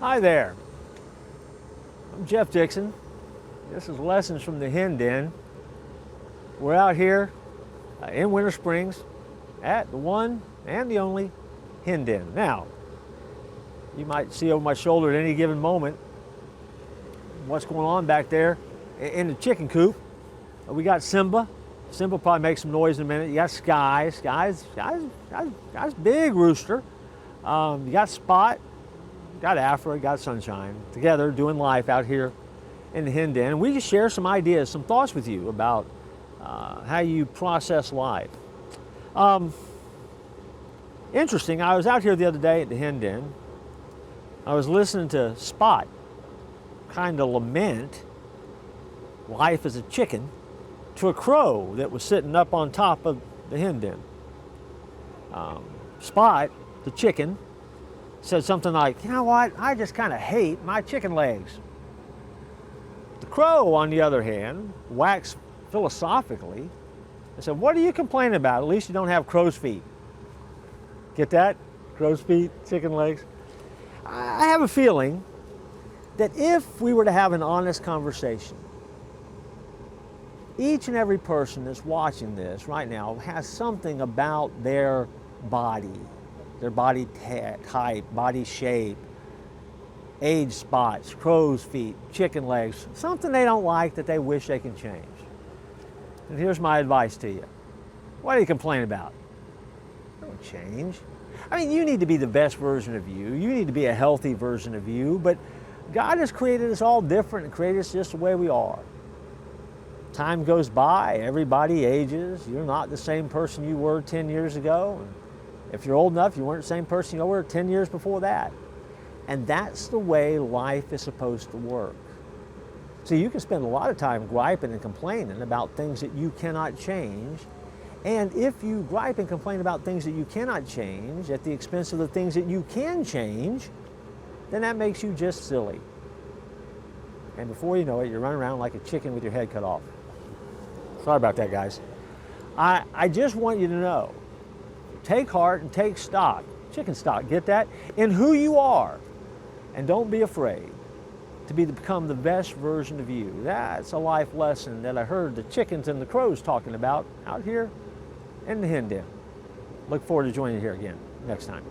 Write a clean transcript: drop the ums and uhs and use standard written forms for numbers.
Hi there, I'm Jeff Dixon. This is Lessons from the Hen Den. We're out here in Winter Springs at the one and the only Hen Den. Now, you might see over my shoulder at any given moment what's going on back there in the chicken coop. We got Simba. Simba probably makes some noise in a minute. You got Sky. Sky's big rooster. You got Spot. Got Afra, got Sunshine, together doing life out here in the Hen Den. And we just share some ideas, some thoughts with you about how you process life. Interesting, I was out here the other day at the Hen Den. I was listening to Spot kind of lament life as a chicken to a crow that was sitting up on top of the Hen Den. Spot, the chicken, said something like, you know what, I just kind of hate my chicken legs. The crow, on the other hand, waxed philosophically and said, what do you complain about? At least you don't have crow's feet. Get that? Crow's feet, chicken legs. I have a feeling that if we were to have an honest conversation, each and every person that's watching this right now has something about their body type, body shape, age spots, crow's feet, chicken legs, something they don't like that they wish they can change. And here's my advice to you. What do you complain about? Don't change. I mean, you need to be the best version of you. You need to be a healthy version of you, but God has created us all different and created us just the way we are. Time goes by, everybody ages. You're not the same person you were 10 years ago. If you're old enough, you weren't the same person you were 10 years before that. And that's the way life is supposed to work. So you can spend a lot of time griping and complaining about things that you cannot change. And if you gripe and complain about things that you cannot change at the expense of the things that you can change, then that makes you just silly. And before you know it, you're running around like a chicken with your head cut off. Sorry about that, guys. I just want you to know, take heart and take stock, chicken stock, get that, in who you are. And don't be afraid to become the best version of you. That's a life lesson that I heard the chickens and the crows talking about out here in the Hen Den. Look forward to joining you here again next time.